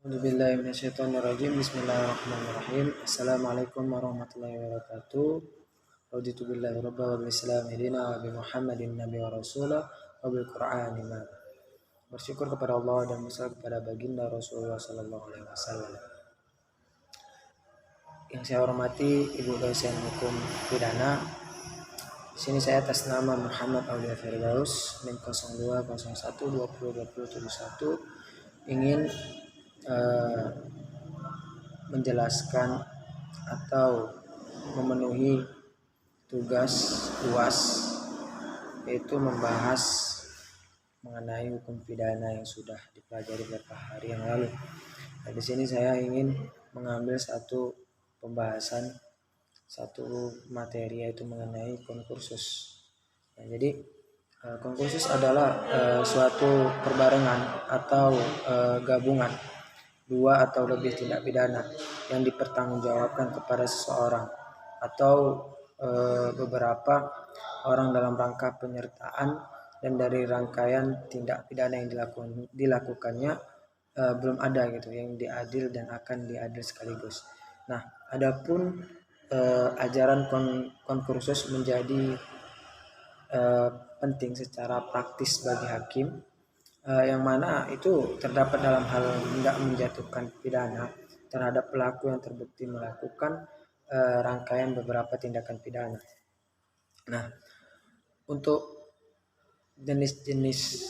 A'udzubillahi minasyaitonirrajim. Bismillahirrahmanirrahim. Assalamualaikum warahmatullahi wabarakatuh. Raditu billahi rabba wa bil islam dina wa bi Muhammadin nabi wa rasulah wa bil Qur'an imam. Bersyukur kepada Allah dan bersalawat kepada baginda Rasulullah sallallahu alaihi wasallam. Yang saya hormati Ibu dosen hukum pidana. Di sini saya atas nama Muhammad Aulia Firdaus NIM 0201202071 ingin menjelaskan atau memenuhi tugas UAS, yaitu membahas mengenai hukum pidana yang sudah dipelajari beberapa hari yang lalu. Nah, di sini saya ingin mengambil satu pembahasan, satu materi, yaitu mengenai konkursus. Nah, jadi konkursus adalah suatu perbarengan atau gabungan dua atau lebih tindak pidana yang dipertanggungjawabkan kepada seseorang atau beberapa orang dalam rangka penyertaan, dan dari rangkaian tindak pidana yang dilakukannya belum ada gitu yang diadil dan akan diadil sekaligus. Nah, adapun ajaran konkursus menjadi penting secara praktis bagi hakim, yang mana itu terdapat dalam hal hendak menjatuhkan pidana terhadap pelaku yang terbukti melakukan rangkaian beberapa tindakan pidana. Nah, untuk jenis-jenis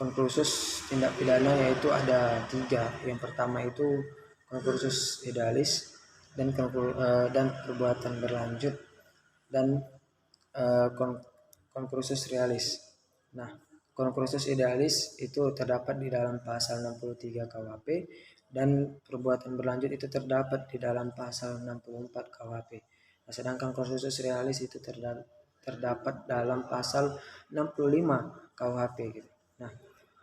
konkursus tindak pidana yaitu ada 3. Yang pertama itu konkursus idealis dan perbuatan berlanjut, dan konkursus realis. Nah, konkursus idealis itu terdapat di dalam pasal 63 KUHP, dan perbuatan berlanjut itu terdapat di dalam pasal 64 KUHP. Nah, sedangkan konkursus realis itu terdapat dalam pasal 65 KUHP gitu. Nah,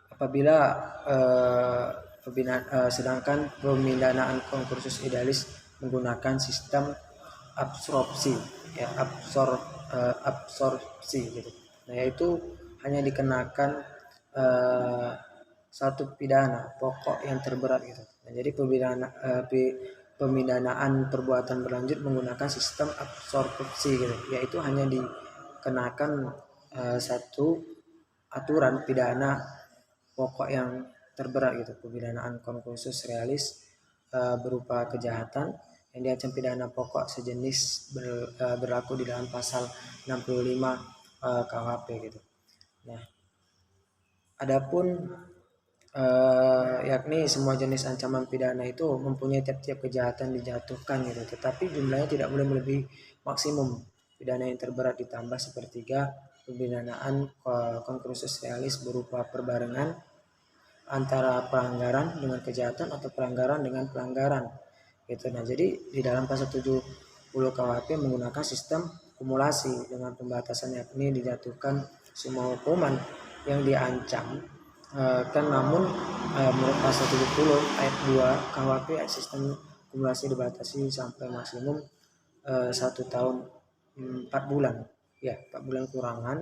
apabila sedangkan pemindanaan konkursus idealis menggunakan sistem absorpsi gitu. Nah, yaitu hanya dikenakan satu pidana pokok yang terberat gitu. Nah, jadi pemindanaan perbuatan berlanjut menggunakan sistem absorpsi gitu, yaitu hanya dikenakan satu aturan pidana pokok yang terberat gitu. Pemindanaan konkursus realis berupa kejahatan yang diancam pidana pokok sejenis berlaku di dalam pasal 65 KUHP gitu. Nah, adapun yakni semua jenis ancaman pidana itu mempunyai tiap-tiap kejahatan dijatuhkan gitu, tetapi jumlahnya tidak boleh melebihi maksimum pidana yang terberat ditambah sepertiga pemidanaan konkursus realis berupa perbarengan antara pelanggaran dengan kejahatan atau pelanggaran dengan pelanggaran gitu. Nah, jadi di dalam pasal 70 KUHP menggunakan sistem kumulasi dengan pembatasan, yakni dijatuhkan semua hukuman yang diancam namun menurut pasal 70 ayat 2 KUHP sistem kumulasi dibatasi sampai maksimum 1 tahun 4 bulan 4 bulan kurungan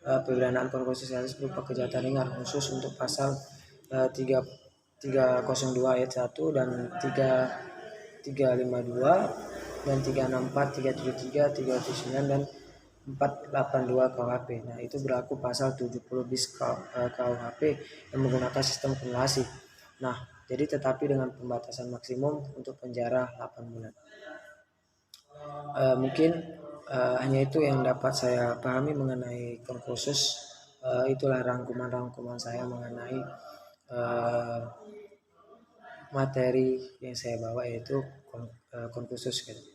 pemidanaan konkursus realis berupa kejahatan ringan, khusus untuk pasal 302 ayat 1 dan 352 dan 364, 373, 379 dan 482 KUHP. Nah, itu berlaku pasal 70 bis KUHP yang menggunakan sistem kumulasi. Nah, jadi tetapi dengan pembatasan maksimum untuk penjara 8 bulan. Mungkin hanya itu yang dapat saya pahami mengenai konkursus. Itulah rangkuman saya mengenai materi yang saya bawa, yaitu konkursus gitu.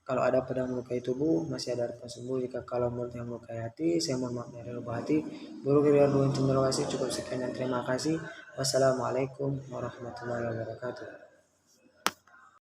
Kalau ada pedang melukai tubuh, masih ada harapan sembuh. Jika kalau mulut yang melukai hati, saya mohon maaf dari lubuk hati. Buruk dari cenderung cukup sekian dan terima kasih. Wassalamualaikum warahmatullahi wabarakatuh.